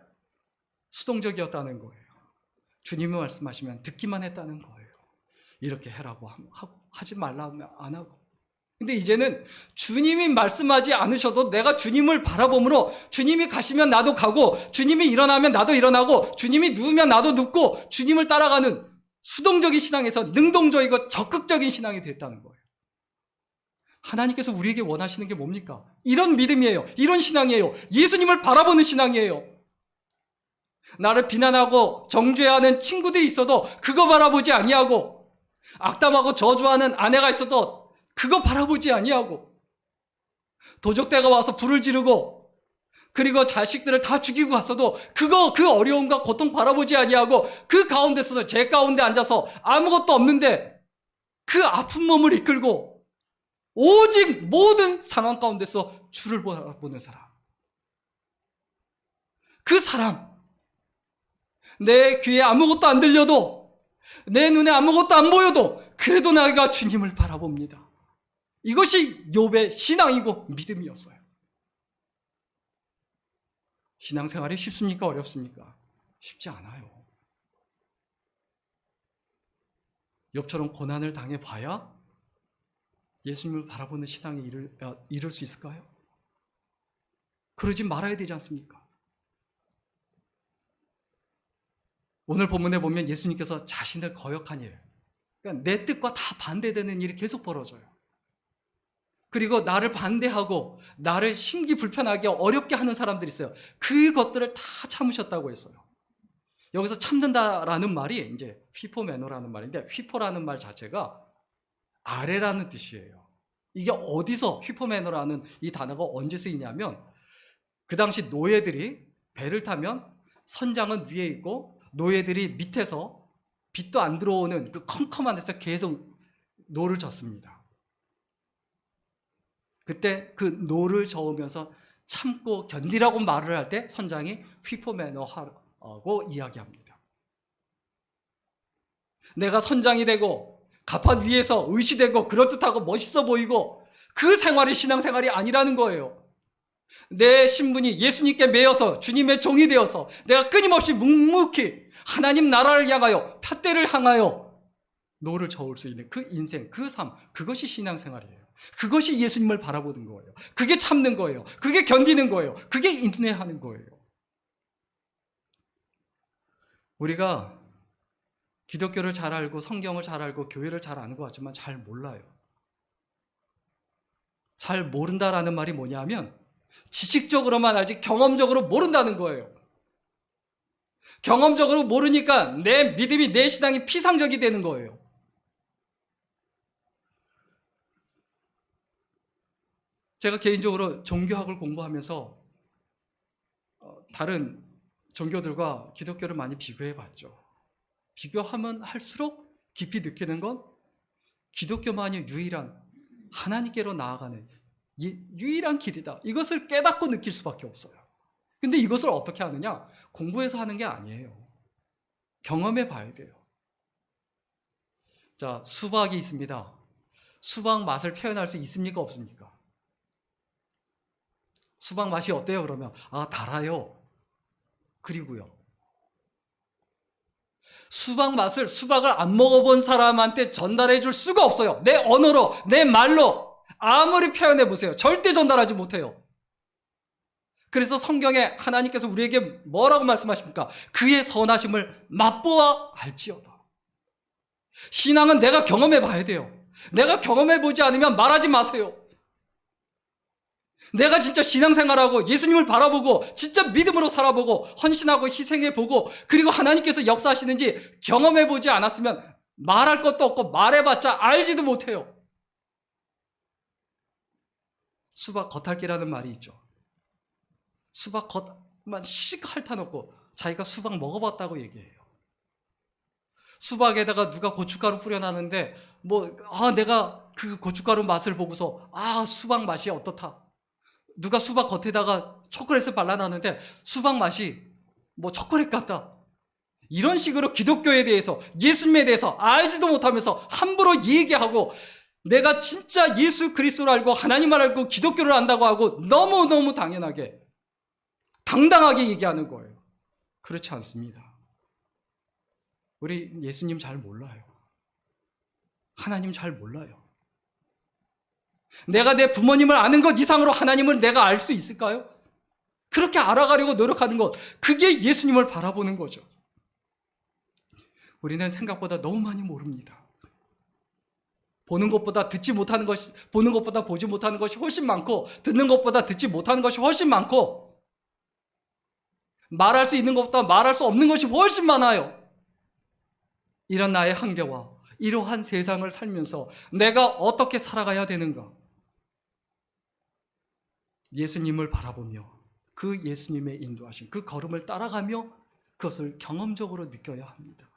수동적이었다는 거예요. 주님이 말씀하시면 듣기만 했다는 거예요. 이렇게 해라고 하고 하지 말라고 안 하고. 근데 이제는 주님이 말씀하지 않으셔도 내가 주님을 바라보므로 주님이 가시면 나도 가고 주님이 일어나면 나도 일어나고 주님이 누우면 나도 눕고 주님을 따라가는 수동적인 신앙에서 능동적이고 적극적인 신앙이 됐다는 거예요. 하나님께서 우리에게 원하시는 게 뭡니까? 이런 믿음이에요. 이런 신앙이에요. 예수님을 바라보는 신앙이에요. 나를 비난하고 정죄하는 친구들이 있어도 그거 바라보지 아니하고 악담하고 저주하는 아내가 있어도 그거 바라보지 아니하고 도적대가 와서 불을 지르고 그리고 자식들을 다 죽이고 갔어도 그 어려움과 고통 바라보지 아니하고 그 가운데서 제 가운데 앉아서 아무것도 없는데 그 아픈 몸을 이끌고 오직 모든 상황 가운데서 주를 바라보는 사람. 그 사람. 내 귀에 아무것도 안 들려도, 내 눈에 아무것도 안 보여도 그래도 내가 주님을 바라봅니다. 이것이 욥의 신앙이고 믿음이었어요. 신앙생활이 쉽습니까? 어렵습니까? 쉽지 않아요. 욥처럼 고난을 당해봐야 예수님을 바라보는 신앙에 이룰 수 있을까요? 그러지 말아야 되지 않습니까? 오늘 본문에 보면 예수님께서 자신을 거역한 일, 그러니까 내 뜻과 다 반대되는 일이 계속 벌어져요. 그리고 나를 반대하고 나를 심기불편하게 어렵게 하는 사람들이 있어요. 그것들을 다 참으셨다고 했어요. 여기서 참는다라는 말이 이제 휘포메노라는 말인데, 휘포라는 말 자체가 아래라는 뜻이에요. 이게 어디서 휘포메노라는 이 단어가 언제 쓰이냐면, 그 당시 노예들이 배를 타면 선장은 위에 있고 노예들이 밑에서 빛도 안 들어오는 그 컴컴한 데서 계속 노를 젓습니다. 그때 그 노를 저으면서 참고 견디라고 말을 할 때 선장이 휘포메노하고 이야기합니다. 내가 선장이 되고 갑판 위에서 의시되고 그럴듯하고 멋있어 보이고 그 생활이 신앙생활이 아니라는 거예요. 내 신분이 예수님께 매여서 주님의 종이 되어서 내가 끊임없이 묵묵히 하나님 나라를 향하여 푯대를 향하여 노를 저을 수 있는 그 인생, 그 삶, 그것이 신앙생활이에요. 그것이 예수님을 바라보는 거예요. 그게 참는 거예요. 그게 견디는 거예요. 그게 인내하는 거예요. 우리가 기독교를 잘 알고 성경을 잘 알고 교회를 잘 아는 것 같지만 잘 몰라요. 잘 모른다라는 말이 뭐냐면 지식적으로만 알지 경험적으로 모른다는 거예요. 경험적으로 모르니까 내 믿음이, 내 신앙이 피상적이 되는 거예요. 제가 개인적으로 종교학을 공부하면서 다른 종교들과 기독교를 많이 비교해 봤죠. 비교하면 할수록 깊이 느끼는 건 기독교만이 유일한 하나님께로 나아가는 유일한 길이다. 이것을 깨닫고 느낄 수밖에 없어요. 근데 이것을 어떻게 하느냐? 공부해서 하는 게 아니에요. 경험해 봐야 돼요. 자, 수박이 있습니다. 수박 맛을 표현할 수 있습니까? 없습니까? 수박 맛이 어때요? 그러면 달아요. 그리고요. 수박 맛을, 수박을 안 먹어본 사람한테 전달해 줄 수가 없어요. 내 언어로, 내 말로 아무리 표현해 보세요. 절대 전달하지 못해요. 그래서 성경에 하나님께서 우리에게 뭐라고 말씀하십니까? 그의 선하심을 맛보아 알지어다. 신앙은 내가 경험해 봐야 돼요. 내가 경험해 보지 않으면 말하지 마세요. 내가 진짜 신앙생활하고 예수님을 바라보고 진짜 믿음으로 살아보고 헌신하고 희생해보고 그리고 하나님께서 역사하시는지 경험해보지 않았으면 말할 것도 없고 말해봤자 알지도 못해요. 수박 겉핥기라는 말이 있죠. 수박 겉만 시식 핥아놓고 자기가 수박 먹어봤다고 얘기해요. 수박에다가 누가 고춧가루 뿌려놨는데 내가 그 고춧가루 맛을 보고서 수박 맛이 어떻다. 누가 수박 겉에다가 초콜릿을 발라놨는데 수박 맛이 초콜릿 같다. 이런 식으로 기독교에 대해서, 예수님에 대해서 알지도 못하면서 함부로 얘기하고 내가 진짜 예수 그리스도를 알고 하나님을 알고 기독교를 안다고 하고 너무너무 당연하게 당당하게 얘기하는 거예요. 그렇지 않습니다. 우리 예수님 잘 몰라요. 하나님 잘 몰라요. 내가 내 부모님을 아는 것 이상으로 하나님을 내가 알 수 있을까요? 그렇게 알아가려고 노력하는 것, 그게 예수님을 바라보는 거죠. 우리는 생각보다 너무 많이 모릅니다. 보는 것보다 듣지 못하는 것이, 보는 것보다 보지 못하는 것이 훨씬 많고, 듣는 것보다 듣지 못하는 것이 훨씬 많고, 말할 수 있는 것보다 말할 수 없는 것이 훨씬 많아요. 이런 나의 한계와 이러한 세상을 살면서 내가 어떻게 살아가야 되는가? 예수님을 바라보며 그 예수님의 인도하심, 그 걸음을 따라가며 그것을 경험적으로 느껴야 합니다.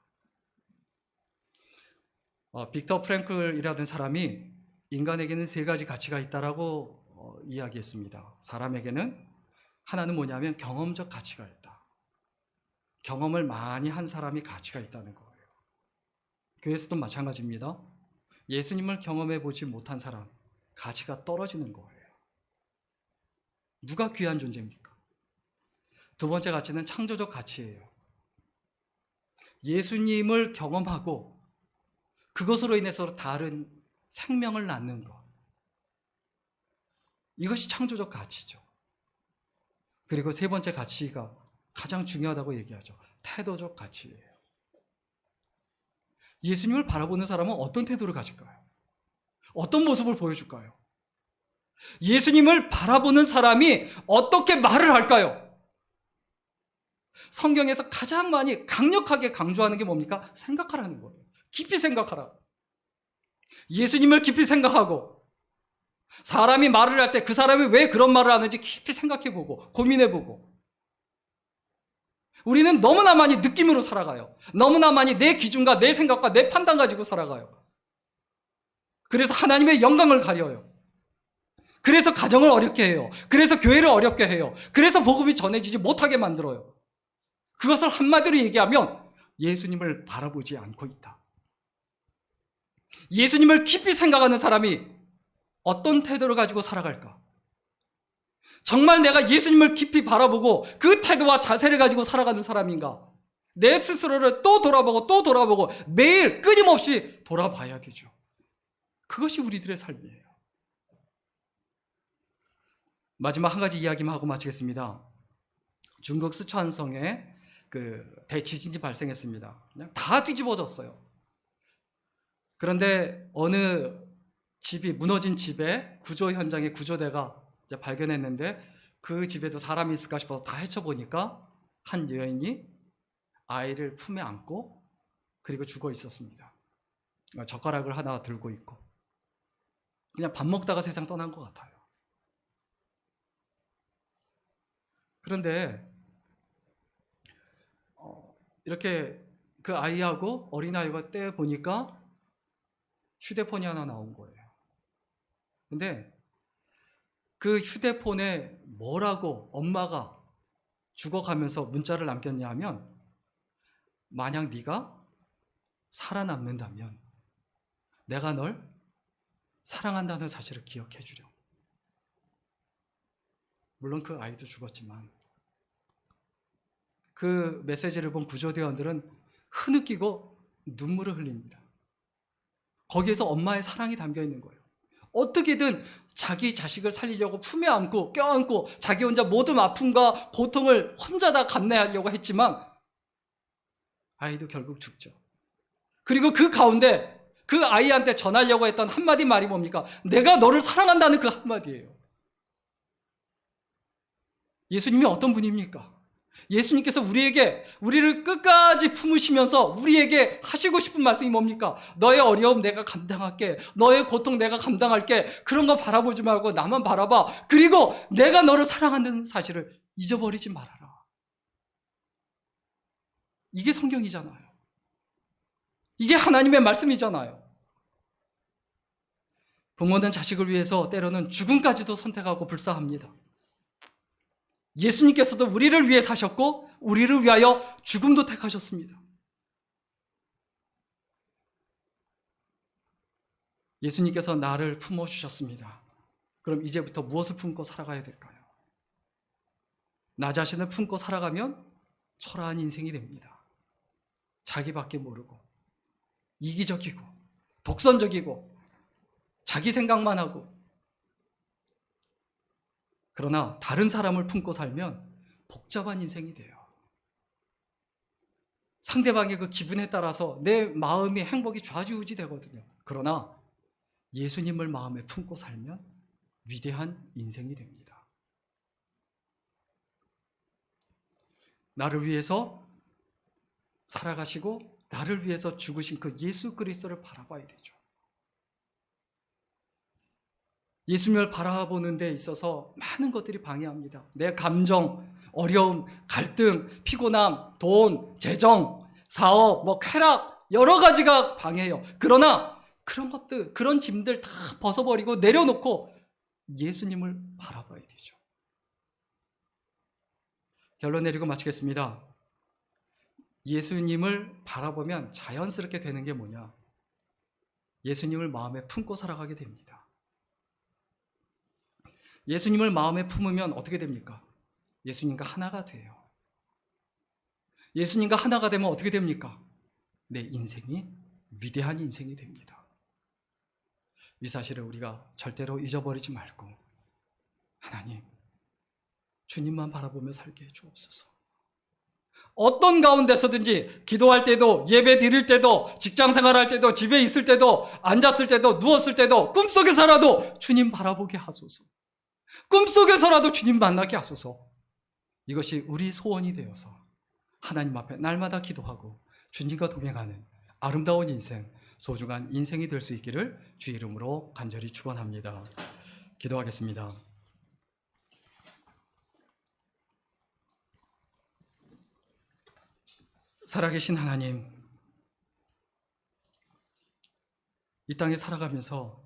빅터 프랭클이라는 사람이 인간에게는 세 가지 가치가 있다라고 이야기했습니다. 사람에게는 하나는 뭐냐면 경험적 가치가 있다. 경험을 많이 한 사람이 가치가 있다는 거예요. 교회에서도 마찬가지입니다. 예수님을 경험해 보지 못한 사람, 가치가 떨어지는 거예요. 누가 귀한 존재입니까? 두 번째 가치는 창조적 가치예요. 예수님을 경험하고 그것으로 인해서 다른 생명을 낳는 것. 이것이 창조적 가치죠. 그리고 세 번째 가치가 가장 중요하다고 얘기하죠. 태도적 가치예요. 예수님을 바라보는 사람은 어떤 태도를 가질까요? 어떤 모습을 보여줄까요? 예수님을 바라보는 사람이 어떻게 말을 할까요? 성경에서 가장 많이 강력하게 강조하는 게 뭡니까? 생각하라는 거예요. 깊이 생각하라. 예수님을 깊이 생각하고 사람이 말을 할 때 그 사람이 왜 그런 말을 하는지 깊이 생각해보고 고민해보고. 우리는 너무나 많이 느낌으로 살아가요. 너무나 많이 내 기준과 내 생각과 내 판단 가지고 살아가요. 그래서 하나님의 영광을 가려요. 그래서 가정을 어렵게 해요. 그래서 교회를 어렵게 해요. 그래서 복음이 전해지지 못하게 만들어요. 그것을 한마디로 얘기하면 예수님을 바라보지 않고 있다. 예수님을 깊이 생각하는 사람이 어떤 태도를 가지고 살아갈까? 정말 내가 예수님을 깊이 바라보고 그 태도와 자세를 가지고 살아가는 사람인가? 내 스스로를 또 돌아보고 또 돌아보고 매일 끊임없이 돌아봐야 되죠. 그것이 우리들의 삶이에요. 마지막 한 가지 이야기만 하고 마치겠습니다. 중국 스촨성에 대지진이 발생했습니다. 그냥 다 뒤집어졌어요. 그런데 어느 집이 무너진 집에 구조 현장에 구조대가 이제 발견했는데 그 집에도 사람이 있을까 싶어서 다 헤쳐보니까 한 여인이 아이를 품에 안고 그리고 죽어 있었습니다. 젓가락을 하나 들고 있고 그냥 밥 먹다가 세상 떠난 것 같아요. 그런데 이렇게 그 아이하고 어린아이가 떼어 보니까 휴대폰이 하나 나온 거예요. 근데 그 휴대폰에 뭐라고 엄마가 죽어가면서 문자를 남겼냐 하면 만약 네가 살아남는다면 내가 널 사랑한다는 사실을 기억해 주렴. 물론 그 아이도 죽었지만 그 메시지를 본 구조대원들은 흐느끼고 눈물을 흘립니다. 거기에서 엄마의 사랑이 담겨 있는 거예요. 어떻게든 자기 자식을 살리려고 품에 안고 껴안고 자기 혼자 모든 아픔과 고통을 혼자 다 감내하려고 했지만 아이도 결국 죽죠. 그리고 그 가운데 그 아이한테 전하려고 했던 한마디 말이 뭡니까? 내가 너를 사랑한다는 그 한마디예요. 예수님이 어떤 분입니까? 예수님께서 우리를 끝까지 품으시면서 우리에게 하시고 싶은 말씀이 뭡니까? 너의 어려움 내가 감당할게. 너의 고통 내가 감당할게. 그런 거 바라보지 말고 나만 바라봐. 그리고 내가 너를 사랑하는 사실을 잊어버리지 말아라. 이게 성경이잖아요. 이게 하나님의 말씀이잖아요. 부모는 자식을 위해서 때로는 죽음까지도 선택하고 불사합니다. 예수님께서도 우리를 위해 사셨고 우리를 위하여 죽음도 택하셨습니다. 예수님께서 나를 품어주셨습니다. 그럼 이제부터 무엇을 품고 살아가야 될까요? 나 자신을 품고 살아가면 초라한 인생이 됩니다. 자기밖에 모르고 이기적이고 독선적이고 자기 생각만 하고. 그러나 다른 사람을 품고 살면 복잡한 인생이 돼요. 상대방의 그 기분에 따라서 내 마음의 행복이 좌지우지 되거든요. 그러나 예수님을 마음에 품고 살면 위대한 인생이 됩니다. 나를 위해서 살아가시고 나를 위해서 죽으신 그 예수 그리스도를 바라봐야 되죠. 예수님을 바라보는 데 있어서 많은 것들이 방해합니다. 내 감정, 어려움, 갈등, 피곤함, 돈, 재정, 사업, 쾌락 여러 가지가 방해해요. 그러나 그런 것들, 그런 짐들 다 벗어버리고 내려놓고 예수님을 바라봐야 되죠. 결론 내리고 마치겠습니다. 예수님을 바라보면 자연스럽게 되는 게 뭐냐? 예수님을 마음에 품고 살아가게 됩니다. 예수님을 마음에 품으면 어떻게 됩니까? 예수님과 하나가 돼요. 예수님과 하나가 되면 어떻게 됩니까? 내 인생이 위대한 인생이 됩니다. 이 사실을 우리가 절대로 잊어버리지 말고 하나님, 주님만 바라보며 살게 해주옵소서. 어떤 가운데서든지 기도할 때도, 예배 드릴 때도, 직장 생활할 때도, 집에 있을 때도, 앉았을 때도, 누웠을 때도, 꿈속에서라도 주님 바라보게 하소서. 꿈속에서라도 주님 만나게 하소서. 이것이 우리 소원이 되어서 하나님 앞에 날마다 기도하고 주님과 동행하는 아름다운 인생, 소중한 인생이 될 수 있기를 주 이름으로 간절히 축원합니다. 기도하겠습니다. 살아계신 하나님, 이 땅에 살아가면서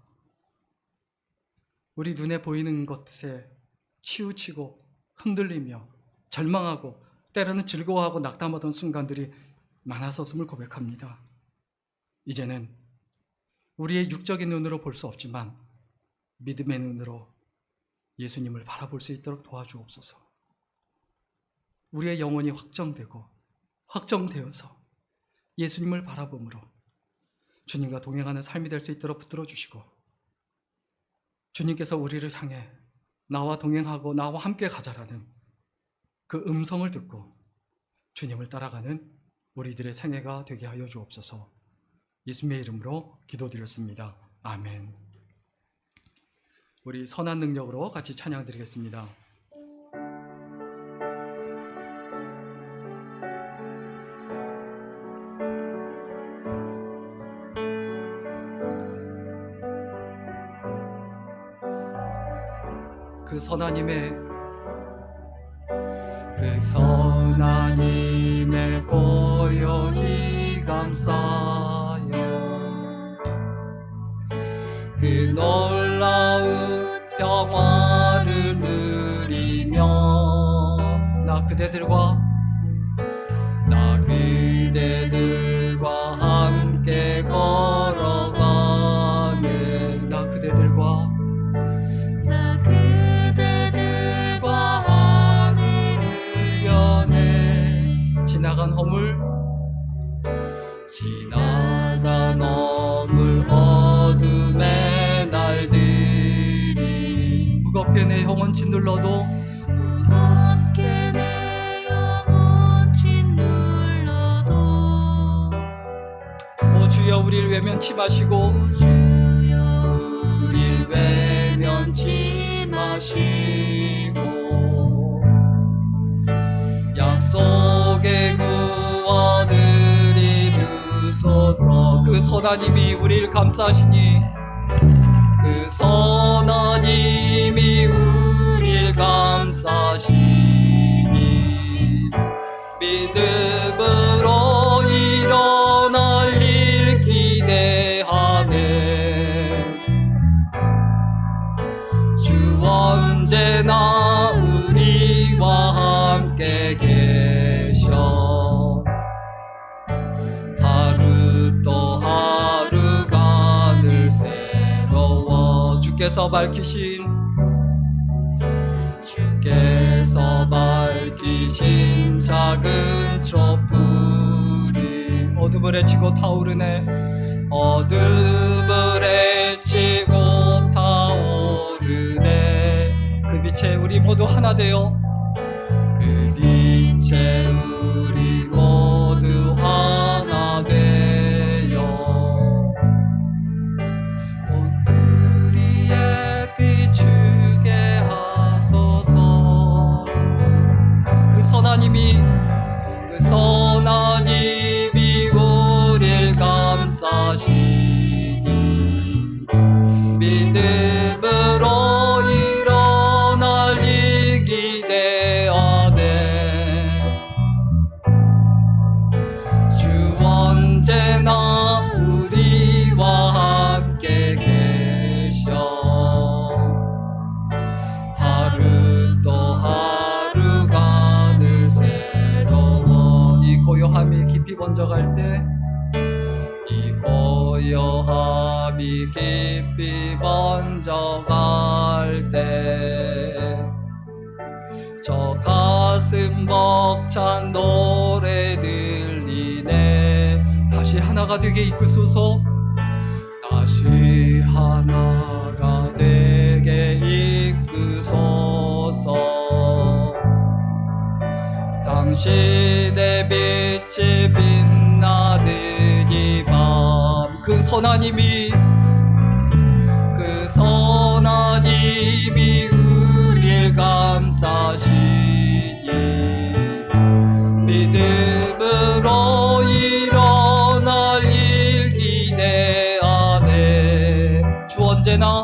우리 눈에 보이는 것에 치우치고 흔들리며 절망하고 때로는 즐거워하고 낙담하던 순간들이 많았었음을 고백합니다. 이제는 우리의 육적인 눈으로 볼 수 없지만 믿음의 눈으로 예수님을 바라볼 수 있도록 도와주옵소서. 우리의 영혼이 확정되어서 예수님을 바라봄으로 주님과 동행하는 삶이 될 수 있도록 붙들어 주시고, 주님께서 우리를 향해 나와 동행하고 나와 함께 가자라는 그 음성을 듣고 주님을 따라가는 우리들의 생애가 되게 하여 주옵소서. 예수님의 이름으로 기도드렸습니다. 아멘. 우리 선한 능력으로 같이 찬양 드리겠습니다. 그 선하님의 고요히 감싸여 그 놀라운 평화를 누리며 나 그대들과 함께 걸어가네. 나 그대들과 하늘을 여네. 지나간 허물 어둠의 날들이 무겁게 내 영혼 짓눌러도 오 주여 우리를 외면치 마시고 약속의 구원을 이루소서. 그 선하님이 우리를 감싸시니 그 선하님이 우리를 감싸시니 믿음으로 일어날 일 기대하네. 주 언제나 우리와 함께 계셔. 하루 또 하루가 늘 새로워. 주께서 밝히신 작은 촛불이 어둠을 헤치고 타오르네. 그 빛에 우리 모두 하나 되어 그 빛에 우리 모두 하나 되어 우리의 비추게 하소서. 그 선하님이 우릴 감싸시니 믿음으로 번져갈 때 이 고요함이 깊이 번져갈 때 저 가슴 벅찬 노래 들리네. 다시 하나가 되게 이끄소서. 다시 하나가 되게 이끄소서. 당신의 빛이 빛나는 이 밤, 그 선하님이 우릴 감싸시니 믿음으로 일어날 일 기대하네. 주 언제나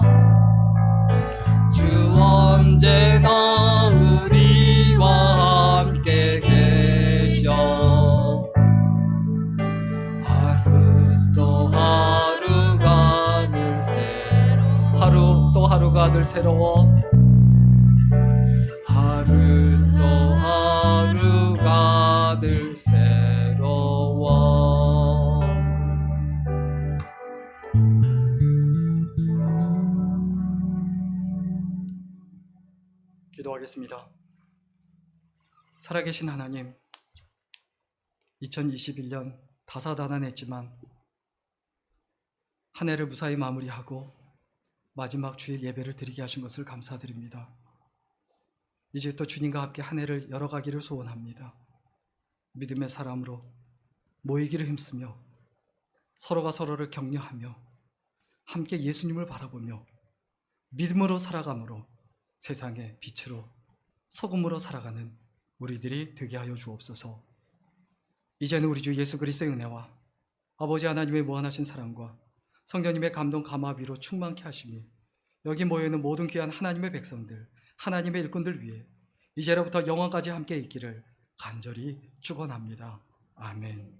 우리와 함께 계셔. 하루 또 하루가 늘 새로워. 하루 또 하루가 늘 새로워. 기도하겠습니다. 살아계신 하나님, 2021년 다사다난했지만 한 해를 무사히 마무리하고 마지막 주일 예배를 드리게 하신 것을 감사드립니다. 이제 또 주님과 함께 한 해를 열어가기를 소원합니다. 믿음의 사람으로 모이기를 힘쓰며 서로가 서로를 격려하며 함께 예수님을 바라보며 믿음으로 살아감으로 세상의 빛으로 소금으로 살아가는 우리들이 되게 하여 주옵소서. 이제는 우리 주 예수 그리스도의 은혜와 아버지 하나님의 무한하신 사랑과 성령님의 감동 감화비로 충만케 하시니 여기 모여있는 모든 귀한 하나님의 백성들, 하나님의 일꾼들 위해 이제로부터 영원까지 함께 있기를 간절히 축원합니다. 아멘.